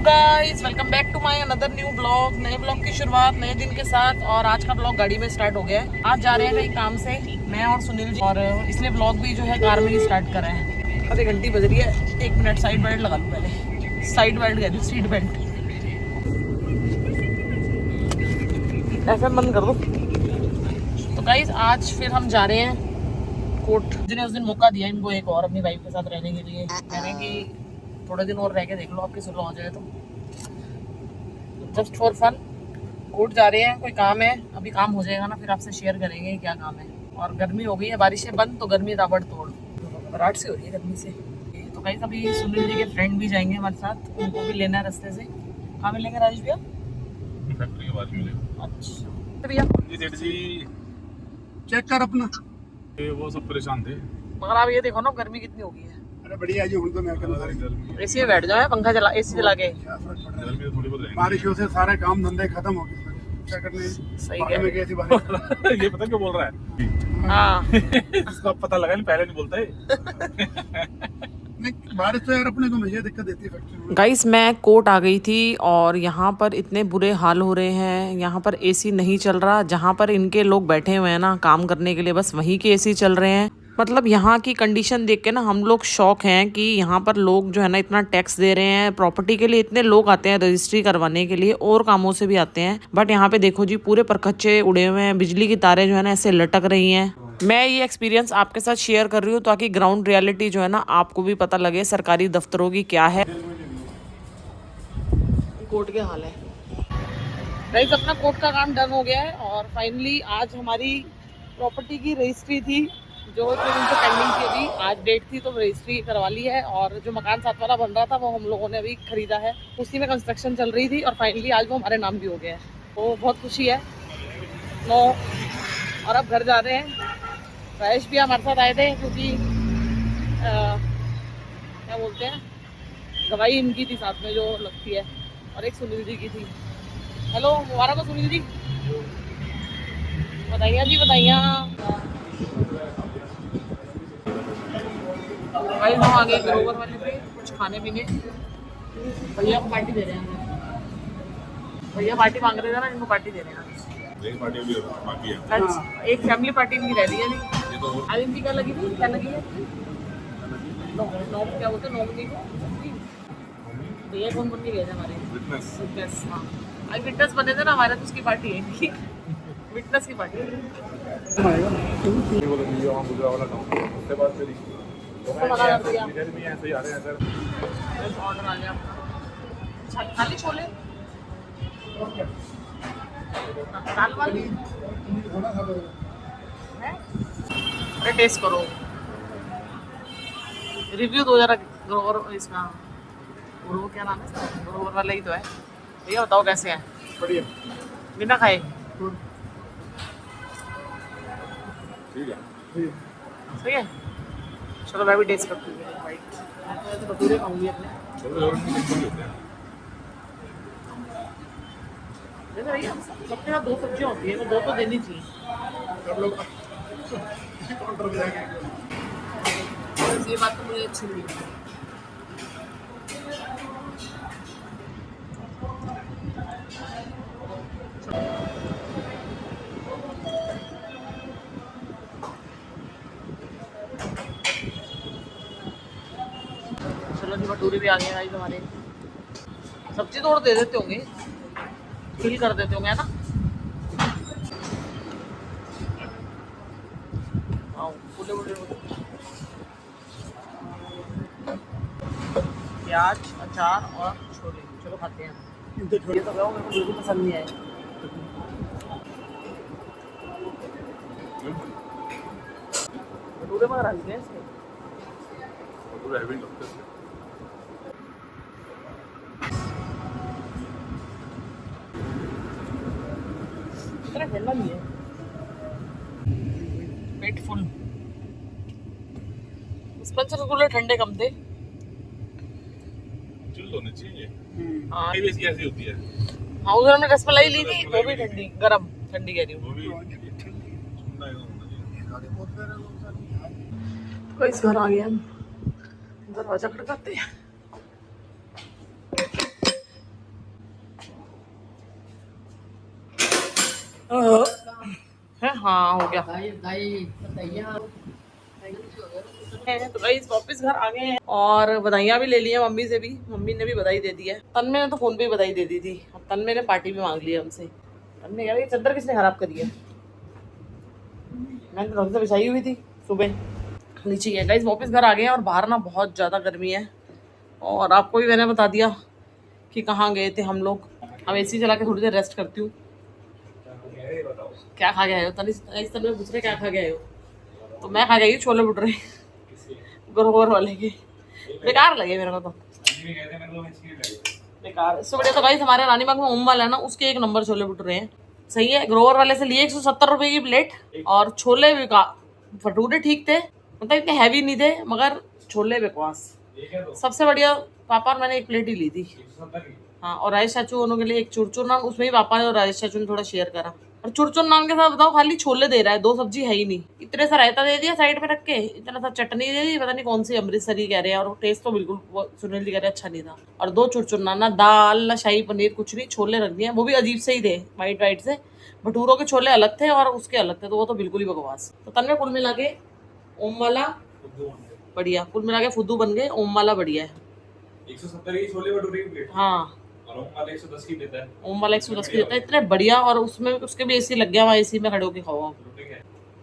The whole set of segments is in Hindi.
Guys, welcome back to my another new blog. नए ब्लॉग की शुरुआत नए दिन के साथ और आज का ब्लॉग गाड़ी में स्टार्ट हो गया है। आज जा रहे हैं कहीं काम से, मैं और सुनील जी, और इसलिए ब्लॉग भी जो है कार में ही स्टार्ट कर रहे हैं। आधे घंटी बज रही है, 1 मिनट साइड बेल्ट लगा लूँ पहले। साइड बेल्ट कह दी, सीट बेल्ट। एफएम बंद कर दो। तो गाइस आज फिर हम जा रहे हैं कोर्ट। जिन्हें उस दिन मौका दिया इनको एक और अपनी वाइफ के साथ रहने के लिए, कहने की थोड़े दिन और रह के देख लो, आपकी सुलह हो जाए तो। जस्ट फॉर फन कोर्ट जा रहे हैं, कोई काम है। अभी काम हो जाएगा ना, फिर आपसे शेयर करेंगे क्या काम है। और गर्मी हो गई है, बारिशें बंद तो गर्मी ताबड़ तोड़, घबराहट सी हो रही है गर्मी से। तो कहीं कभी सुनील जी के फ्रेंड भी जाएंगे हमारे साथ, उनको भी लेना है रास्ते से। कहाँ मिलेंगे राजेश भैया? फैक्ट्री के बाद मिलेगा। अच्छा तो भैया जी सेठ जी, चेक कर अपना। ये वो सब परेशान थे। मगर आप ये देखो ना गर्मी कितनी हो गई है। अरे बढ़िया जी, हूँ तो मैं गर्मी एसी में बैठ जाओ, पंखा चला, एसी चला के। गर्मी तो थोड़ी बहुत रहेगी। बारिशों से सारे काम धंधे खत्म हो गए, क्या करने। सही बाहर में है। कैसी बारिश। ये पता क्यों बोल रहा है? हाँ इसको अब पता लगा नहीं, पहले नहीं बोलता है। नहीं, बारिश तो यार अपने को मुझे दिक्कत देती है फैक्ट्री में। गाइस, मैं कोर्ट आ गई थी और यहाँ पर इतने बुरे हाल हो रहे हैं। यहाँ पर एसी नहीं चल रहा, जहाँ पर इनके लोग बैठे हुए हैं ना काम करने के लिए, बस वहीं के एसी चल रहे हैं। मतलब यहाँ की कंडीशन देख के ना हम लोग शौक हैं कि यहाँ पर लोग जो है ना इतना टैक्स दे रहे हैं, प्रॉपर्टी के लिए इतने लोग आते हैं रजिस्ट्री करवाने के लिए, और कामों से भी आते हैं। बट यहाँ पे देखो जी, पूरे परखच्चे उड़े हुए हैं, बिजली की तारें जो है ना ऐसे लटक रही हैं। मैं ये एक्सपीरियंस आपके साथ शेयर कर रही हूँ ताकि ग्राउंड रियलिटी जो है ना आपको भी पता लगे सरकारी दफ्तरों की क्या है। कोर्ट के हाल है गाइस। अपना कोर्ट का काम डन हो गया है और फाइनली आज हमारी प्रॉपर्टी की रजिस्ट्री थी, जो 3 दिन से पेंडिंग थी। अभी आज डेट थी तो रजिस्ट्री करवा ली है। और जो मकान साथ वाला बन रहा था वो हम लोगों ने अभी खरीदा है, उसी में कंस्ट्रक्शन चल रही थी और फाइनली आज वो हमारे नाम भी हो गया है, तो बहुत खुशी है। नो, और अब घर जा रहे हैं। राजेश भी हमारे साथ आए थे क्योंकि क्या बोलते हैं, गवाही इनकी थी साथ में जो लगती है, और एक सुनील जी की थी। हेलो, मुबारक हो सुनील जी। बताइए जी, बताइए। भाई हम आ गए ग्रोवर वाले पे कुछ खाने पीने। भैया को पार्टी दे रहे हैं, भैया पार्टी मांग रहे थे ना, इनको पार्टी दे रहे हैं। एक पार्टी भी बाकी है। आज एक फैमिली पार्टी इनकी रह रही है। नहीं ये तो आज इनकी क्या लगी थी, क्या लगी है? क्या बोलते हैं, नॉमिनी को। भैया कौन बन के गए थे हमारे? विटनेस। विटनेस। हाँ, आज विटनेस बने थे ना हमारे, तो उसकी पार्टी है इनकी। विटनेस की पार्टी। ये बोलो ये वहाँ बुरा वाला काम, उसके बाद फिर उसको मना कर दिया। इधर भी ऐसे ही आ रहे हैं सर। ऑर्डर आ गया आपका। खाली छोले, दाल वाली है? अरे टेस्ट करो, रिव्यू दो जरा ग्रोवर इसका। ग्रोवर क्या नाम है इसका? ग्रोवर वाला ही तो है। भैया बताओ कैसे है? बढ़िया, बिना खाए? ठीक है। सही है। चलो मैं भी टेस्ट करती हूँ। मैं तो भटूरे खाऊंगी अपने। चलो और भी लेते हैं। जैसे भैया सबके साथ 2 सब्जियाँ होती है, वो 2 तो देनी चाहिए। सब लोग काउंटर पे जाके बस ये बात तो मुझे अच्छी लगी। चलो जी, भटूरे भी आ गए भाई तुम्हारे। सब्जी तो और दे देते होंगे, फील कर देते होंगे, है ना? आओ, फूले फूले प्याज, अचार और छोले। चलो खाते हैं। इनसे ये तो मेरे को बिल्कुल पसंद नहीं आए। भटूरे मगर हल्के हैं इसके। पूरा हैवी लगता है। इतना ठंडा नहीं है, पेट फुल। स्पेंसर रसगुल्ले ठंडे कम थे। चिल्ड होने चाहिए। हाँ ये भी ऐसी ऐसी होती है। हाँ, उधर हमने रसमलाई ली थी, वो भी ठंडी, गरम ठंडी कह रही हूँ। वो भी ठंडा होना चाहिए। तो इस घर आ गए हम, दरवाजा खटकाते हैं। हाँ हो गया। तो गाइस वापस घर आ गए हैं और बधाइयाँ भी ले ली है मम्मी से भी। मम्मी ने भी बधाई दे दी है। तन्मय ने तो फोन पे ही बधाई दे दी थी। अब तन्मय ने पार्टी भी मांग ली है हमसे। तन्मय कह रही चादर किसने खराब करी है? मैंने तो ढंग से बिछाई हुई थी सुबह। नीचे गया गाइस, वापस घर आ गए हैं और बाहर ना बहुत ज़्यादा गर्मी है। और आपको भी मैंने बता दिया कि कहाँ गए थे हम लोग। अब एसी चला के थोड़ी देर रेस्ट करती हूँ। क्या खा के आए हो? तनिष तन्मय पूछ रहे क्या खा के आए हो? तो मैं खा गई हूँ छोले भटूरे गोरगोर वाले के। बेकार लगे मेरे को तो, बेकार। इससे बढ़िया तो गाइस हमारे रानीबाग में ओम वाला है ना, उसके 1 नंबर छोले भटूरे हैं। सही है। ग्रोवर वाले से लिए 170 रुपए की प्लेट और छोले भटूरे ठीक थे, मतलब इतने हैवी नहीं थे, मगर छोले बकवास। सबसे बढ़िया पापा और मैंने 1 प्लेट ही ली थी। हाँ, और राजेश चाचू उन्होंने के लिए 1 चुरचुर नान, उसमें ही पापा ने और राजेश चाचू ने थोड़ा शेयर करा। और चुरचुर नान के साथ बताओ खाली छोले दे रहा है, 2 सब्जी है ही नहीं। इतने सा रायता दे दिया साइड में रख के, इतना सा चटनी दे दी, पता नहीं कौन सी अमृतसरी कह रहे हैं, और टेस्ट तो बिल्कुल सुनील जी कह रहे अच्छा नहीं था। और 2 चुरचुर नान, ना दाल ना शाही पनीर, कुछ नहीं, छोले रख दिए, वो भी अजीब से ही थे, वाइट वाइट से। भटूरों के छोले अलग थे और उसके अलग थे, तो वो तो बिल्कुल ही बकवास। तो तन्मय कुल मिला के ओम वाला बढ़िया, कुल मिला के फुद्दू बन गए, ओम वाला बढ़िया है। 170 की छोले भटूरे की प्लेट। हाँ, और ओम वाला 110 की देता है। ओम वाला 110 की देता है, इतने बढ़िया। और उसमें उसके भी एसी लग गया, वहाँ एसी में खड़े होके खाओ।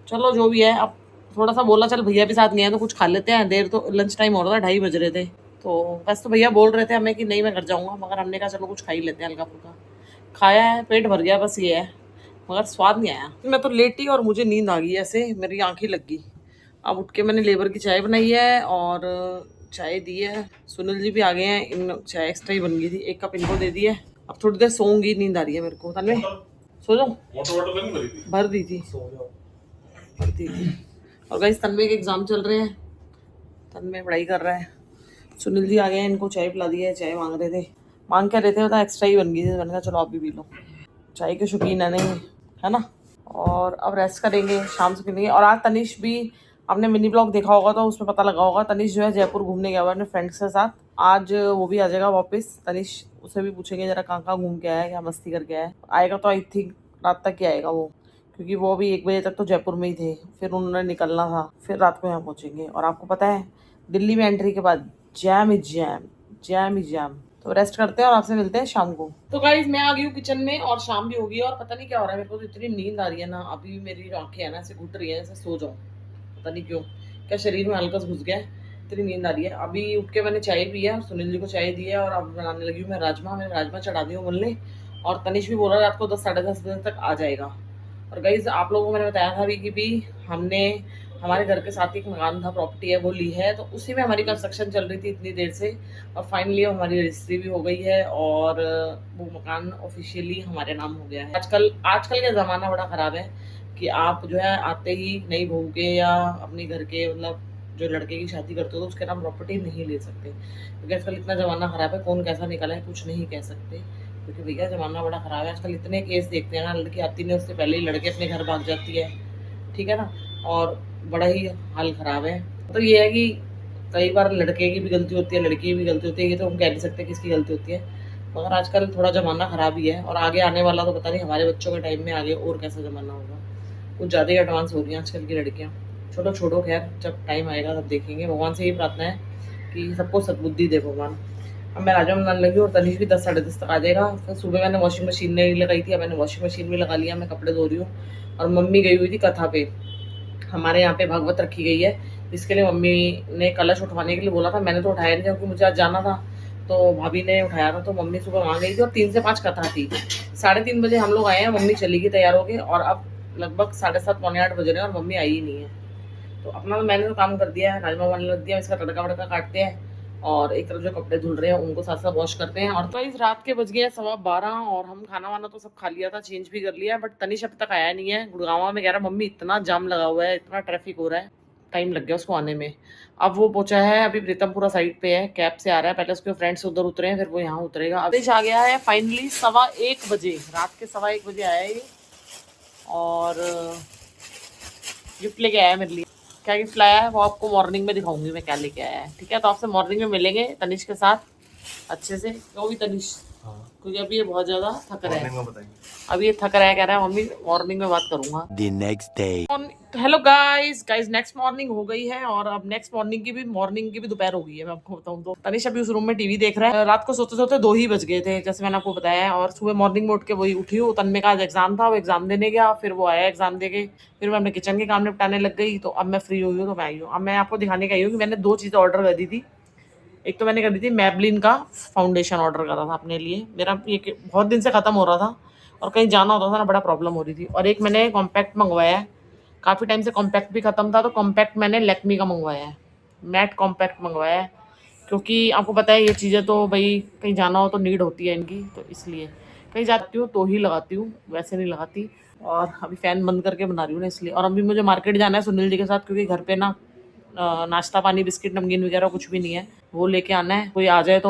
चलो जो भी है, अब थोड़ा सा बोला चल भैया भी साथ गए हैं तो कुछ खा लेते हैं। देर तो लंच टाइम हो रहा था, 2:30 बज रहे थे। तो बस तो भैया बोल रहे थे हमें कि नहीं मैं घर जाऊँगा, मगर हमने कहा चलो कुछ खा ही लेते हैं हल्का फुल्का। खाया है, पेट भर गया, बस ये है, मगर स्वाद नहीं आया। मैं तो लेटी और मुझे नींद आ गई, ऐसे मेरी आँखें लग गई। अब उठ के मैंने लेबर की चाय बनाई है और चाय दी है। सुनील जी भी आ गए हैं, इन चाय एक्स्ट्रा ही बन गई थी, 1 कप इनको दे दी है। अब थोड़ी देर सोऊंगी, नींद आ रही है मेरे को। तन्मय सो जाऊँ? भर दी थी, भर दी थी। और गाइस तन्मय के एग्जाम चल रहे हैं, तन्मय पढ़ाई कर रहा है। सुनील जी आ गए हैं, इनको चाय पिला दी है। चाय मांग रहे थे, मांग क्या रहे थे पता, एक्स्ट्रा ही बन गई थी। मैंने कहा चलो आप भी पी लो, चाय के शौकीन है नहीं, है ना। और अब रेस्ट करेंगे, शाम से पिलेंगे। और आज तनिष भी, आपने मिनी ब्लॉग देखा होगा तो उसमें पता लगा होगा, तनिष जो है जयपुर घूमने गया हुआ है अपने फ्रेंड्स के साथ। आज वो भी आ जाएगा वापस। तनिष उसे भी पूछेंगे जरा कहाँ कहाँ घूम के आया है, क्या मस्ती करके आया है। आएगा तो आई थिंक रात तक ही आएगा वो, क्योंकि वो अभी 1 बजे तक तो जयपुर में ही थे, फिर उन्होंने निकलना था, फिर रात को यहाँ पहुँचेंगे। और आपको पता है दिल्ली में एंट्री के बाद जैम ही जैम, जैम ही जैम। तो रेस्ट करते हैं और आपसे मिलते हैं शाम को। तो गाइस मैं आ गई हूँ किचन में और शाम भी होगी और पता नहीं क्या हो रहा है, मेरे को तो इतनी नींद आ रही है ना, अभी भी मेरी आंखें है ना ऐसे घुट रही है, ऐसे सो जाऊँ, पता नहीं क्यों, क्या शरीर में हल्का घुस गया है, इतनी नींद आ रही है। अभी उठ के मैंने चाय पी है और सुनील जी को चाय दी है और अब बनाने लगी हूँ मैं राजमा। मैंने राजमा चढ़ा दी हूँ उबलने, और तनिष भी बोला रात को 10 साढ़े 10 बजे तक आ जाएगा। और गाइस आप लोगों को मैंने बताया था अभी कि भी हमने हमारे घर के साथ ही एक मकान था, प्रॉपर्टी है, वो ली है, तो उसी में हमारी कंस्ट्रक्शन चल रही थी इतनी देर से, और फाइनली हमारी रजिस्ट्री भी हो गई है और वो मकान ऑफिशियली हमारे नाम हो गया है। आजकल का ज़माना बड़ा ख़राब है कि आप जो है आते ही नई बहू के या अपने घर के, मतलब जो लड़के की शादी करते हो तो उसके नाम प्रॉपर्टी नहीं ले सकते, क्योंकि आजकल इतना ज़माना ख़राब है, कौन कैसा निकला है कुछ नहीं कह सकते, क्योंकि भैया ज़माना बड़ा ख़राब है। आजकल इतने केस देखते हैं ना, लड़की आती नहीं उससे पहले ही लड़के अपने घर भाग जाती है, ठीक है ना, और बड़ा ही हाल ख़राब है। तो ये है कि कई बार लड़के की भी गलती होती है, लड़की की भी गलती होती है, ये तो हम कह नहीं सकते किसकी गलती होती है, मगर आजकल थोड़ा ज़माना ख़राब ही है। और आगे आने वाला तो पता नहीं, हमारे बच्चों के टाइम में आगे और कैसा ज़माना होगा, कुछ ज़्यादा ही एडवांस हो रही हैं आजकल की लड़कियाँ। चलो छोड़ो, खैर जब टाइम आएगा तब देखेंगे। भगवान से यही प्रार्थना है कि सबको सद्बुद्धि दे भगवान। अब मैं राजमा बनाने लगी और तनिष भी 10 साढ़े 10 तक आ जाएगा। फिर सुबह मैंने वॉशिंग मशीन नहीं लगाई थी, अब मैंने वॉशिंग मशीन भी लगा लिया, मैं कपड़े धो रही हूँ। और मम्मी गई हुई थी कथा पे, हमारे यहाँ पे भागवत रखी गई है, इसके लिए मम्मी ने कलश उठवाने के लिए बोला था। मैंने तो उठाया नहीं क्योंकि मुझे आज जाना था, तो भाभी ने उठाया था, तो मम्मी सुबह वहाँ गई थी और 3 से 5 कथा थी। 3:30 बजे हम लोग आए हैं, मम्मी चली गई तैयार हो गए, और अब लगभग 7:30 पौने 8 बज रहे हैं और मम्मी आई ही नहीं है। तो अपना तो मैंने तो काम कर दिया है, राजमा बनाने लग दिया, इसका तड़का वड़का काटते हैं और एक तरफ जो कपड़े धुल रहे हैं उनको साथ साथ वॉश करते हैं। और तो इस रात के बज गए हैं 12:15 और हम खाना वाना तो सब खा लिया था, चेंज भी कर लिया, बट तनिष अभी तक आया नहीं है। गुड़गांव में कह रहा मम्मी इतना जाम लगा हुआ है, इतना ट्रैफिक हो रहा है, टाइम लग गया उसको आने में। अब वो पहुंचा है, अभी प्रीतमपुरा साइड पे है, कैब से आ रहा है, पहले उसके फ्रेंड्स उधर उतरे हैं, फिर वो यहाँ उतरेगा। अब आ गया है फाइनली 1:15 बजे, रात के 1:15 बजे आया है ये, और गिफ्ट लेके आया है मेरे लिए। क्या गिफ्ट लाया है वो आपको मॉर्निंग में दिखाऊंगी मैं क्या लेके आया है, ठीक है। तो आपसे मॉर्निंग में मिलेंगे तनिष के साथ अच्छे से, क्यों भी तनिष क्योंकि अभी ये बहुत ज्यादा थक रहा है। मॉर्निंग में बताइए। अभी ये थक रहा है, कह रहा है मम्मी मॉर्निंग में बात करूंगा। The next day. Hello guys next morning हो गई है और अब नेक्स्ट मॉर्निंग की भी दोपहर हो गई है। मैं आपको बताऊं तो तनिष अभी उस रूम में टीवी देख रहा है। रात को सोते सोते 2 ही बज गए थे जैसे मैंने आपको बताया, और सुबह मॉर्निंग में उठ के वही उठी हूँ। तन्मय का आज एग्जाम था, वो एग्जाम देने गया, फिर वो आया एग्जाम दे के, फिर मैं अपने किचन के काम निपटाने लग गई। तो अब मैं फ्री हुई हूँ तो मैं आई हूँ। अब मैं आपको दिखाने का आई हूँ कि मैंने 2 चीज़ें ऑर्डर कर दी थी। एक तो मैंने कर दी थी मैबलिन का फाउंडेशन ऑर्डर करा था अपने लिए, मेरा ये बहुत दिन से ख़त्म हो रहा था और कहीं जाना होता था ना, बड़ा प्रॉब्लम हो रही थी। और एक मैंने कॉम्पैक्ट मंगवाया है, काफ़ी टाइम से कॉम्पैक्ट भी ख़त्म था, तो कॉम्पैक्ट मैंने लैक्मी का मंगवाया है, मैट कॉम्पैक्ट मंगवाया है। क्योंकि आपको पता है ये चीज़ें तो भाई कहीं जाना हो तो नीड होती है इनकी, तो इसलिए कहीं जाती हूँ तो ही लगाती हूँ, वैसे नहीं लगाती। और अभी फ़ैन बंद करके बना रही हूँ ना इसलिए। और अभी मुझे मार्केट जाना है सुनील जी के साथ, क्योंकि घर पे ना नाश्ता पानी बिस्किट नमकीन वगैरह कुछ भी नहीं है, वो लेके आना है। कोई आ जाए तो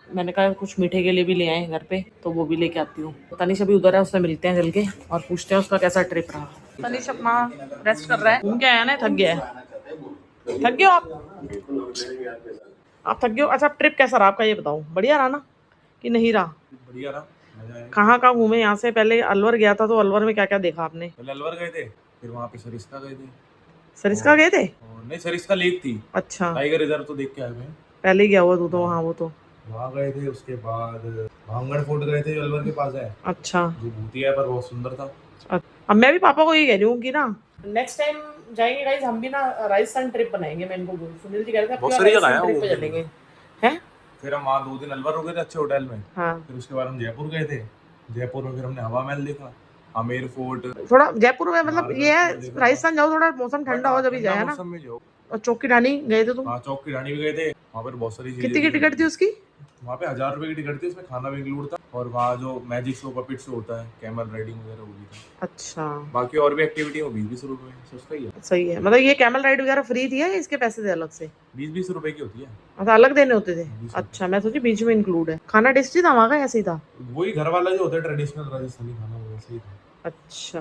मैंने कहा कुछ मीठे के लिए भी ले आए घर पे, तो वो भी लेके आती हूँ। तनिष अभी उधर है, उससे मिलते हैं चल के और पूछते हैं उसका कैसा ट्रिप रहा। तनिष अपना रेस्ट कर रहा है, घूम के आया ना, थक गया है। थक गए हो आप थक गए हो? अच्छा ट्रिप कैसा रहा आपका ये बताओ, बढ़िया रहा ना कि नहीं रहा? बढ़िया रहा, मजा आया। कहाँ कहाँ घूमे? यहाँ से पहले अलवर गया था, तो अलवर में क्या क्या देखा आपने? पहले अलवर गए थे, फिर वहाँ पे सरिस्का गए थे। सरिस्का गए थे? और नहीं, सरिस्का लेक थी, अच्छा टाइगर रिजर्व तो देख के आए हुए हैं। पहले ही गया हुआ तू तो वहाँ, वो तो वहाँ गए थे। उसके बाद भांगड़ फोर्ट गए थे जो अलवर के पास है, अच्छा। जो भूतिया है पर बहुत सुंदर था। अब मैं भी पापा को ये कह रही हूँ कि ना नेक्स्ट टाइम जाएंगे गाइस, हम भी ना राजस्थान ट्रिप बनाएंगे। मैं इनको सुनील जी कह रहे थे बहुत सारी जगह है ट्रिप वो। पे चलेंगे हैं। फिर हम वहाँ 2 दिन अलवर रुके थे अच्छे होटल में। हाँ फिर उसके बाद हम जयपुर गए थे। जयपुर में फिर हमने हवा महल देखा, आमेर फोर्ट। थोड़ा जयपुर में मतलब नाहरगढ़ ये है, फोर्ट देखा। राजस्थान जाओ थोड़ा मौसम ठंडा हो जब जाए ना। मौसम में जाओ। और चौक की रानी गए थे तुम? हाँ, चौक की रानी भी गए थे। वहाँ पर बहुत सारी कितनी की टिकट थी उसकी? वहाँ पे 1000 रुपए की टिकट थी, उसमें खाना भी इंक्लूड था। और वहाँ जो मैजिक शो पपिट शो होता है, कैमल राइडिंग वगैरह वो भी था। अच्छा बाकी और भी एक्टिविटी हो 20-20 रुपए में, सस्ता ही है। सही है। मतलब ये कैमल राइड वगैरह फ्री थी या इसके पैसे थे अलग से? 20-20 रुपए की होती है। अच्छा अलग देने होते थे? 20 अच्छा मैं सोची बीच में इंक्लूड है। खाना टेस्टी था वहाँ का, ऐसे ही था? वही घर वाला जो होता है ट्रेडिशनल राजस्थानी खाना, वो वैसे ही था। अच्छा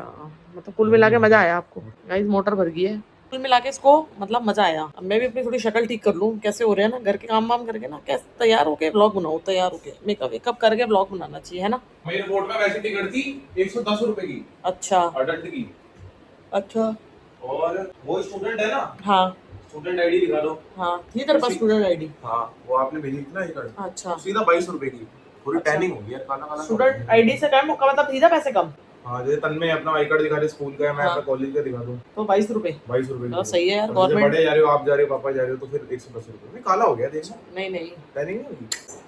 मतलब कुल मिला के मजा आया आपको? गाइस मोटर भर गई है। कुल मिला के इसको मतलब मजा आया। अब मैं भी अपनी थोड़ी शक्ल ठीक कर लूँ, कैसे हो रहे हैं ना घर के काम वाम करके ना, कैसे तैयार होके ब्लॉग बनाओ, तैयार होके मेकअप वेकअप करके ब्लॉग बनाना चाहिए है ना। मेरे बोर्ड में वैसी टिकट थी 110 रुपए की। अच्छा अडल्ट की। अच्छा और वो स्टूडेंट है ना, हाँ स्टूडेंट आईडी दिखा दो। हाँ थी तेरे पास स्टूडेंट आईडी? हाँ, वो आपने भेजी थी ना ये कार्ड। अच्छा सीधा 22 रुपए की। पूरी अच्छा। टैनिंग होगी यार, काला काला। स्टूडेंट आईडी से कम मतलब सीधा पैसे कम? हाँ, जैसे तन्मय अपना आई कार्ड दिखा रहे स्कूल का है, मैं हाँ। अपना कॉलेज का दिखा दूँ तो 22 रुपए? 22 रुपए की। सही है यार, और जैसे गवर्नमेंट। बड़े जा रहे हो, आप जा रहे हो, पापा जा रहे हो, तो फिर 110 रुपए में काला हो गया। देखो नहीं नहीं टैनिंग नहीं होगी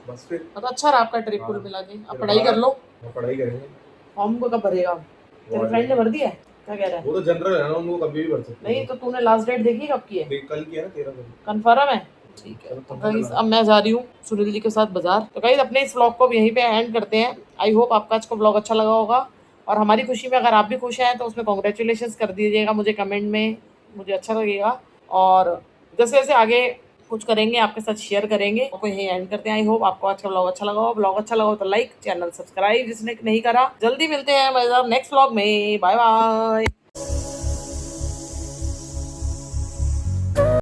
बस। फिर मतलब अच्छा रहा आपका ट्रिप कुल हाँ। मिला के। अब फिर पढ़ाई कर लो। पढ़ाई करेंगे। फॉर्म को कब भरेगा? तेरे फ्रेंड ने भर दिया है? क्या कह रहा है? वो तो जनरल है ना, उनको कभी भी भर सकते नहीं तो तूने लास्ट डेट देखी कब की है? कल की है ना, 13 को। कंफर्म है? ठीक है। तो गाइस अब मैं जा रही हूँ सुनील जी के साथ बाजार। तो गाइस अपने इस व्लॉग को यहीं पे एंड करते हैं। आई होप आपका आज का व्लॉग अच्छा लगा होगा, और हमारी खुशी में अगर आप भी खुश हैं तो उसमें कॉन्ग्रेचुलेशंस कर दीजिएगा मुझे कमेंट में, मुझे अच्छा लगेगा। और जैसे जैसे आगे कुछ करेंगे आपके साथ शेयर करेंगे। तो यहीं एंड करते हैं। आई होप आपको आज का व्लॉग अच्छा लगा हो। व्लॉग अच्छा लगा हो तो लाइक, चैनल सब्सक्राइब जिसने नहीं करा। जल्दी मिलते हैं नेक्स्ट व्लॉग में। Bye bye.